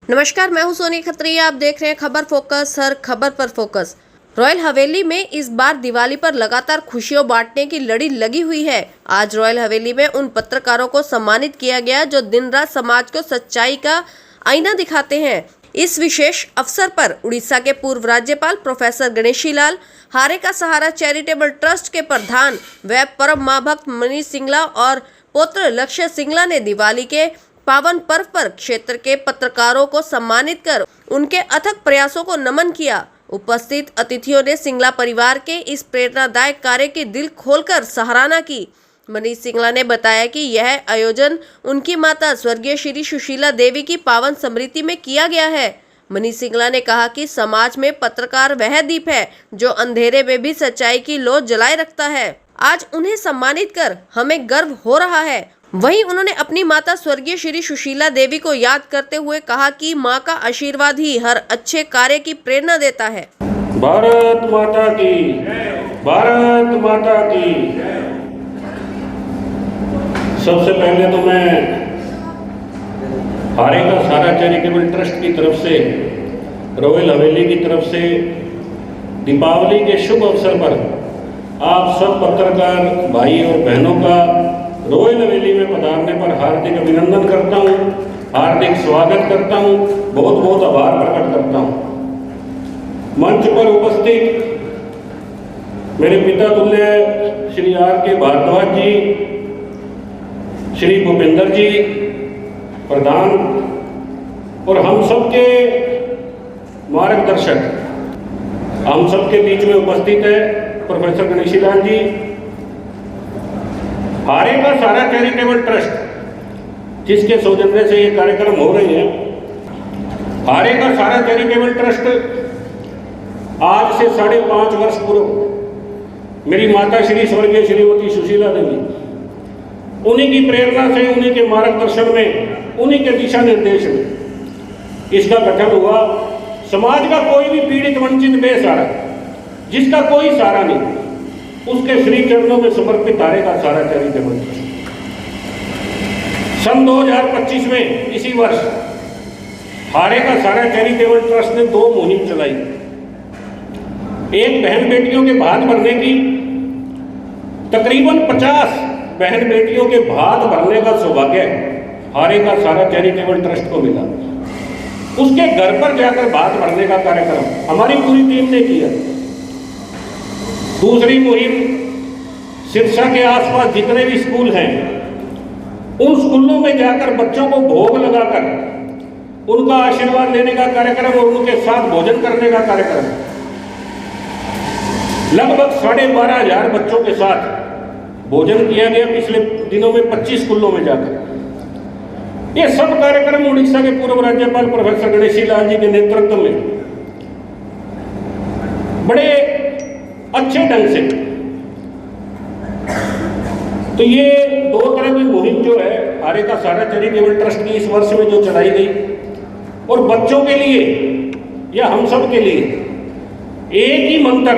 नमस्कार, मैं हूं सोनी खत्री। आप देख रहे हैं खबर फोकस, हर खबर पर फोकस। रॉयल हवेली में इस बार दिवाली पर लगातार खुशियों बांटने की लड़ी लगी हुई है। आज रॉयल हवेली में उन पत्रकारों को सम्मानित किया गया जो दिन रात समाज को सच्चाई का आईना दिखाते हैं। इस विशेष अवसर पर उड़ीसा के पूर्व राज्यपाल प्रोफेसर गणेशी लाल, हारे का सहारा चैरिटेबल ट्रस्ट के प्रधान व परम मां भक्त मनीष सिंगला और पुत्र लक्ष्य सिंगला ने दिवाली के पावन पर्व पर क्षेत्र के पत्रकारों को सम्मानित कर उनके अथक प्रयासों को नमन किया। उपस्थित अतिथियों ने सिंगला परिवार के इस प्रेरणादायक कार्य की दिल खोलकर सराहना की। मनीष सिंगला ने बताया कि यह आयोजन उनकी माता स्वर्गीय श्री सुशीला देवी की पावन स्मृति में किया गया है। मनीष सिंगला ने कहा कि समाज में पत्रकार वह दीप है जो अंधेरे में भी सच्चाई की लौ जलाए रखता है। आज उन्हें सम्मानित कर हमें गर्व हो रहा है। वहीं उन्होंने अपनी माता स्वर्गीय श्री सुशीला देवी को याद करते हुए कहा कि मां का आशीर्वाद ही हर अच्छे कार्य की प्रेरणा देता है। भारत माता की, भारत माता की। सबसे पहले तो मैं हारे का सहारा चैरिटेबल ट्रस्ट की तरफ से, रॉयल हवेली की तरफ से दीपावली के शुभ अवसर पर आप सब पत्रकार भाई और बहनों का रॉयल हवेली में पधारने पर हार्दिक अभिनंदन करता हूं, हार्दिक स्वागत करता हूं, बहुत बहुत आभार प्रकट करता हूं। मंच पर उपस्थित मेरे पिता तुल्य श्री R.K. भारद्वाज जी, श्री भूपेंद्र जी प्रधान और हम सबके मार्गदर्शक, हम सबके बीच में उपस्थित है प्रोफेसर गणेशी लाल जी। हारे का सहारा चैरिटेबल ट्रस्ट जिसके सौजन्य से ये कार्यक्रम हो रहे हैं, हारे का सहारा चैरिटेबल ट्रस्ट आज से 5.5 वर्ष पूर्व मेरी माता श्री स्वर्गीय श्रीमती सुशीला देवी, उन्हीं की प्रेरणा से, उन्हीं के मार्गदर्शन में, उन्हीं के दिशा निर्देश में इसका गठन हुआ। समाज का कोई भी पीड़ित वंचित बेसहारा, जिसका कोई सहारा नहीं, उसके श्री चरणों में समर्पित हारे का सहारा चैरिटेबल ट्रस्ट। सन 2025 में इसी वर्ष हारे का सहारा चैरिटेबल ट्रस्ट ने 2 मुहिम चलाई। एक बहन बेटियों के भात भरने की, तकरीबन 50 बहन बेटियों के भात भरने का सौभाग्य हारे का सहारा चैरिटेबल ट्रस्ट को मिला। उसके घर पर जाकर भात भरने का कार्यक्रम हमारी पूरी टीम ने किया। दूसरी मुहिम सिरसा के आसपास जितने भी स्कूल हैं, उन स्कूलों में जाकर बच्चों को भोग लगाकर उनका आशीर्वाद लेने का कार्यक्रम और उनके साथ भोजन करने का कार्यक्रम। लगभग 12,500 बच्चों के साथ भोजन किया गया पिछले दिनों में 25 स्कूलों में जाकर। ये सब कार्यक्रम उड़ीसा के पूर्व राज्यपाल प्रोफेसर गणेशी लाल जी के नेतृत्व में बड़े अच्छे ढंग से। तो ये 2 तरह की मुहिम जो है हारे का सहारा चैरिटेबल ट्रस्ट की इस वर्ष में जो चलाई गई, और बच्चों के लिए या हम सब के लिए एक ही मंत्र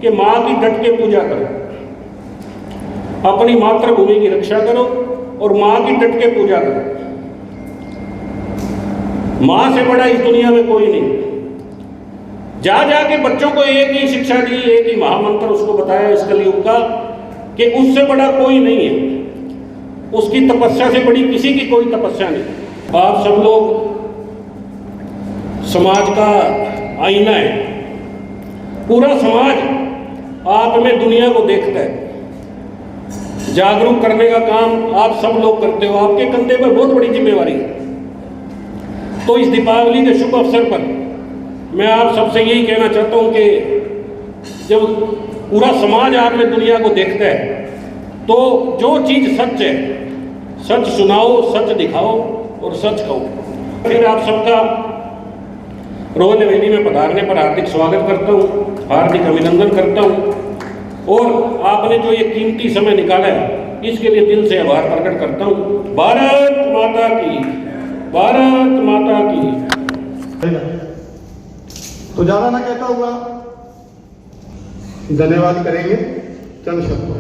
कि मां की डट के पूजा करो, अपनी मातृभूमि की रक्षा करो और मां की डट के पूजा करो। मां से बड़ा इस दुनिया में कोई नहीं। जा जाके बच्चों को एक ही शिक्षा दी, एक ही महामंत्र उसको बताया इस कलयुग का कि उससे बड़ा कोई नहीं है, उसकी तपस्या से बड़ी किसी की कोई तपस्या नहीं। आप सब लोग समाज का आईना है, पूरा समाज आप में दुनिया को देखता है। जागरूक करने का काम आप सब लोग करते हो, आपके कंधे पर बहुत बड़ी जिम्मेवारी है। तो इस दीपावली के शुभ अवसर पर मैं आप सबसे यही कहना चाहता हूं कि जब पूरा समाज आप में दुनिया को देखता है, तो जो चीज सच है, सच सुनाओ, सच दिखाओ और सच कहो। फिर आप सबका रॉयल हवेली में पधारने पर हार्दिक स्वागत करता हूं, हार्दिक अभिनंदन करता हूं और आपने जो ये कीमती समय निकाला है इसके लिए दिल से आभार प्रकट करता हूं। भारत माता की, भारत माता की। तो ज्यादा ना कहता हुआ धन्यवाद करेंगे चंद शब्दों।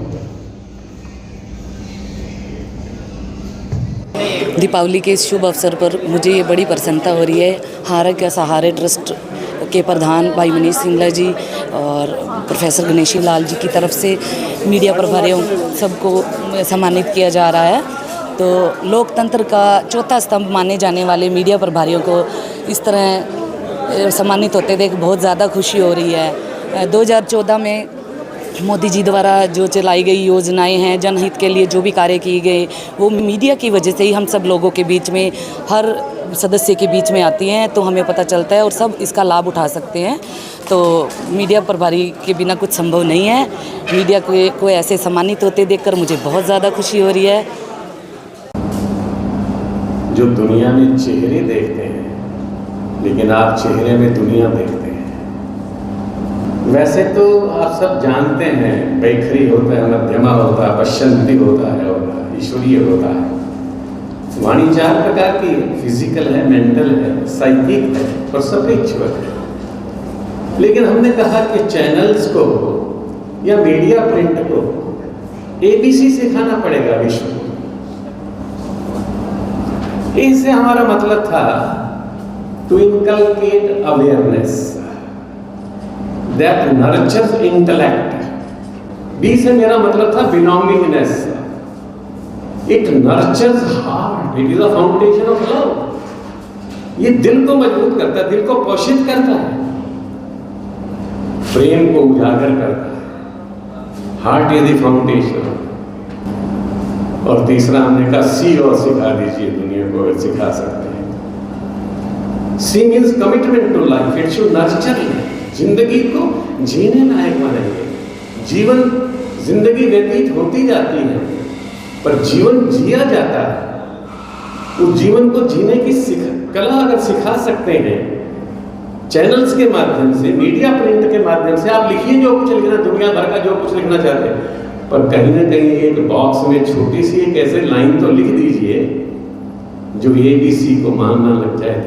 दीपावली के इस शुभ अवसर पर मुझे ये बड़ी प्रसन्नता हो रही है। हारा का सहारे ट्रस्ट के प्रधान भाई मनीष सिंगला जी और प्रोफेसर गणेशी लाल जी की तरफ से मीडिया प्रभारियों सबको सम्मानित किया जा रहा है। तो लोकतंत्र का चौथा स्तंभ माने जाने वाले मीडिया प्रभारियों को इस तरह सम्मानित होते देख बहुत ज़्यादा खुशी हो रही है। 2014 में मोदी जी द्वारा जो चलाई गई योजनाएं हैं, जनहित के लिए जो भी कार्य किए गए, वो मीडिया की वजह से ही हम सब लोगों के बीच में, हर सदस्य के बीच में आती हैं, तो हमें पता चलता है और सब इसका लाभ उठा सकते हैं। तो मीडिया प्रभारी के बिना कुछ संभव नहीं है। मीडिया को ऐसे सम्मानित होते देखकर मुझे बहुत ज़्यादा खुशी हो रही है। जो दुनिया में चेहरे देखते हैं, लेकिन आप चेहरे में दुनिया देखते हैं। वैसे तो आप सब जानते हैं, बैखरी होता है, मध्यमा होता है, पश्चंती होता है और ईश्वरीय होता है। वाणी 4 प्रकार की है, फिजिकल है, मेंटल है, साइकिक है और स्पिरिचुअल है। लेकिन हमने कहा कि चैनल्स को या मीडिया प्रिंट को ABC सिखाना पड़ेगा विश्व को। इससे हमारा मतलब था to inculcate awareness that nurtures intellect. B से मेरा मतलब था belongingness. It nurtures heart, it is a foundation of love. ये दिल को मजबूत करता है, दिल को पोषित करता है, प्रेम को उजागर करता है। Heart is the foundation. और तीसरा हमने कहा सी और सिखा दीजिए दुनिया को, अगर सिखा सकते हैं। C means commitment to life, it should nurture जिंदगी को जीने लायक बनाएंगे। जीवन जिंदगी व्यतीत होती जाती है, पर जीवन जिया जाता है। उस जीवन को जीने की कला अगर सिखा सकते हैं चैनल्स के माध्यम से, मीडिया प्रिंट के माध्यम से, आप लिखिए जो कुछ लिखना, दुनिया भर का जो कुछ लिखना चाहते हैं, पर कहीं ना कहीं एक बॉक्स में छोटी सी एक ऐसे लाइन तो लिख दीजिए जो ABC को मानना लग जाए।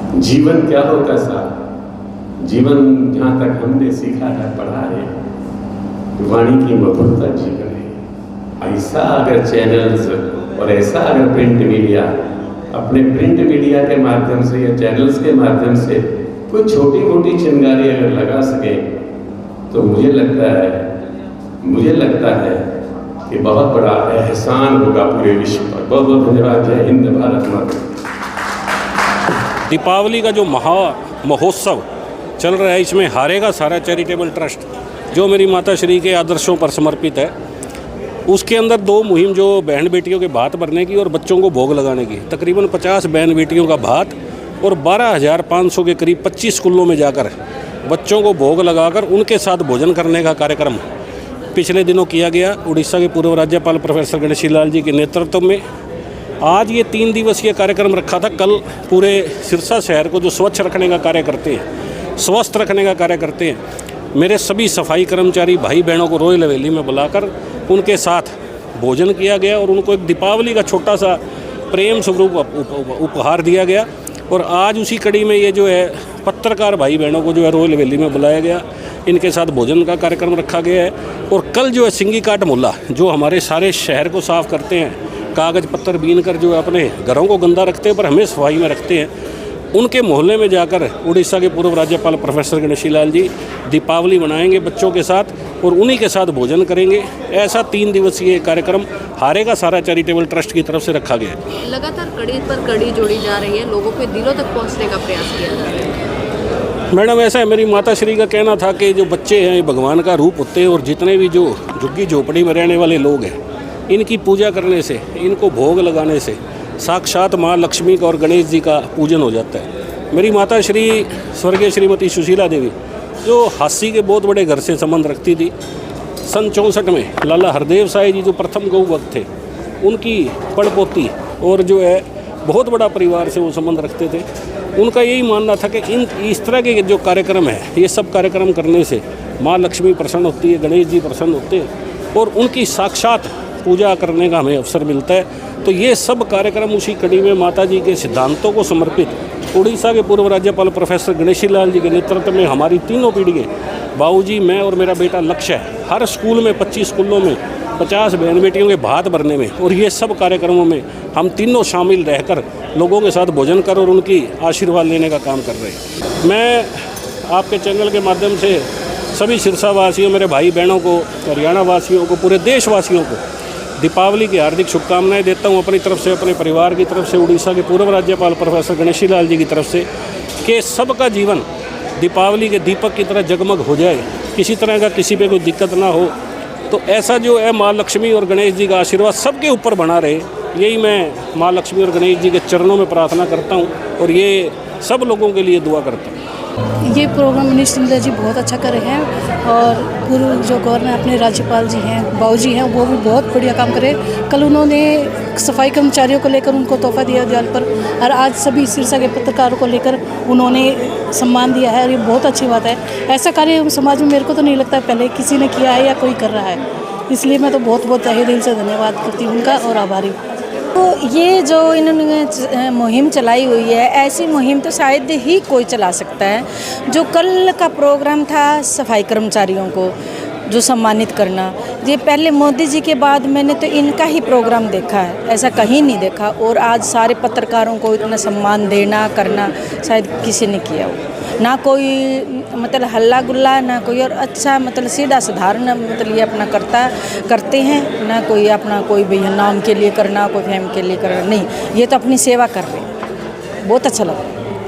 तो जीवन क्या होता है साहब? जीवन जहाँ तक हमने सीखा है, पढ़ा है, वाणी की मधुरता जीवन है। ऐसा अगर चैनल्स और ऐसा अगर प्रिंट मीडिया अपने प्रिंट मीडिया के माध्यम से या चैनल्स के माध्यम से कोई छोटी मोटी चिंगारी अगर लगा सके, तो मुझे लगता है कि बहुत बड़ा एहसान होगा पूरे विश्व पर। बहुत बहुत धन्यवाद। जय हिंद, भारत माता। दीपावली का जो महोत्सव चल रहा है, इसमें हारेगा सारा चैरिटेबल ट्रस्ट जो मेरी माता श्री के आदर्शों पर समर्पित है, उसके अंदर 2 मुहिम जो बहन बेटियों के भात भरने की और बच्चों को भोग लगाने की, तकरीबन 50 बहन बेटियों का भात और 12,500 के करीब 25 स्कूलों में जाकर बच्चों को भोग लगाकर उनके साथ भोजन करने का कार्यक्रम पिछले दिनों किया गया। उड़ीसा के पूर्व राज्यपाल प्रोफेसर गणेशी लाल जी के नेतृत्व में आज ये 3 दिवसीय कार्यक्रम रखा था। कल पूरे सिरसा शहर को जो स्वच्छ रखने का कार्य करते हैं, स्वस्थ रखने का कार्य करते हैं, मेरे सभी सफाई कर्मचारी भाई बहनों को रॉयल हवेली में बुलाकर उनके साथ भोजन किया गया और उनको एक दीपावली का छोटा सा प्रेम स्वरूप उपहार दिया गया। और आज उसी कड़ी में ये जो है पत्रकार भाई बहनों को जो है रॉयल हवेली में बुलाया गया, इनके साथ भोजन का कार्यक्रम रखा गया है। और कल जो है सिंगी काट मोहल्ला जो हमारे सारे शहर को साफ़ करते हैं, कागज़ पत्थर बीन कर जो है अपने घरों को गंदा रखते हैं पर हमें सफाई में रखते हैं, उनके मोहल्ले में जाकर उड़ीसा के पूर्व राज्यपाल प्रोफेसर गणेशी लाल जी दीपावली मनाएंगे बच्चों के साथ और उन्हीं के साथ भोजन करेंगे। ऐसा 3 दिवसीय कार्यक्रम हारेगा सारा चैरिटेबल ट्रस्ट की तरफ से रखा गया है। लगातार कड़ी पर कड़ी जोड़ी जा रही है, लोगों के दिलों तक पहुंचने का प्रयास किया जा रहा है। मैडम, ऐसा है, मेरी माता श्री का कहना था कि जो बच्चे हैं ये भगवान का रूप होते हैं और जितने भी जो झुग्गी झोपड़ी में रहने वाले लोग हैं, इनकी पूजा करने से, इनको भोग लगाने से साक्षात माँ लक्ष्मी का और गणेश जी का पूजन हो जाता है। मेरी माता श्री स्वर्गीय श्रीमती सुशीला देवी जो हास्य के बहुत बड़े घर से संबंध रखती थी, सन 64 में लाला हरदेव साई जी जो प्रथम गौ भक्त थे, उनकी पड़पोती और जो है बहुत बड़ा परिवार से वो संबंध रखते थे। उनका यही मानना था कि इस तरह के जो कार्यक्रम है, ये सब कार्यक्रम करने से माँ लक्ष्मी प्रसन्न होती है, गणेश जी प्रसन्न होते हैं और उनकी साक्षात पूजा करने का हमें अवसर मिलता है। तो ये सब कार्यक्रम उसी कड़ी में माता जी के सिद्धांतों को समर्पित उड़ीसा के पूर्व राज्यपाल प्रोफेसर गणेशी लाल जी के नेतृत्व में हमारी तीनों पीढ़ियाँ, बाबूजी, मैं और मेरा बेटा लक्ष्य है हर स्कूल में 25 स्कूलों में 50 बहन बेटियों के भात भरने में और ये सब कार्यक्रमों में हम तीनों शामिल रहकर लोगों के साथ भोजन कर और उनकी आशीर्वाद लेने का काम कर रहे हैं। मैं आपके चैनल के माध्यम से सभी सिरसा वासियों, मेरे भाई बहनों को, हरियाणा वासियों को, पूरे देशवासियों को दीपावली की हार्दिक शुभकामनाएं देता हूं अपनी तरफ से, अपने परिवार की तरफ से, उड़ीसा के पूर्व राज्यपाल प्रोफेसर गणेशी लाल जी की तरफ से, कि सबका जीवन दीपावली के दीपक की तरह जगमग हो जाए, किसी तरह का किसी पे कोई दिक्कत ना हो। तो ऐसा जो है माँ लक्ष्मी और गणेश जी का आशीर्वाद सबके ऊपर बना रहे, यही मैं माँ लक्ष्मी और गणेश जी के चरणों में प्रार्थना करता हूँ और ये सब लोगों के लिए दुआ करता हूँ। ये प्रोग्राम मनीष सिंगला जी बहुत अच्छा कर रहे हैं और पूर्व जो गवर्नर अपने राज्यपाल जी हैं, बाबू जी हैं, वो भी बहुत बढ़िया काम करे। कल उन्होंने सफाई कर्मचारियों को लेकर उनको तोहफा दिया दिवाली पर, और आज सभी सिरसा के पत्रकारों को लेकर उन्होंने सम्मान दिया है और ये बहुत अच्छी बात है। ऐसा कार्य समाज में मेरे को तो नहीं लगता पहले किसी ने किया है या कोई कर रहा है, इसलिए मैं तो बहुत बहुत तहे दिल से धन्यवाद करती हूँ उनका और आभारी हूँ। तो ये जो इन्होंने मुहिम चलाई हुई है, ऐसी मुहिम तो शायद ही कोई चला सकता है। जो कल का प्रोग्राम था सफाई कर्मचारियों को जो सम्मानित करना, ये पहले मोदी जी के बाद मैंने तो इनका ही प्रोग्राम देखा है, ऐसा कहीं नहीं देखा। और आज सारे पत्रकारों को इतना सम्मान देना करना शायद किसी ने किया हो, ना कोई मतलब हल्ला गुल्ला, ना कोई और अच्छा मतलब सीधा साधारण मतलब ये अपना करते हैं, ना कोई अपना कोई भैया नाम के लिए करना, कोई फेम के लिए करना, नहीं, ये तो अपनी सेवा कर रहे हैं। बहुत अच्छा लगा।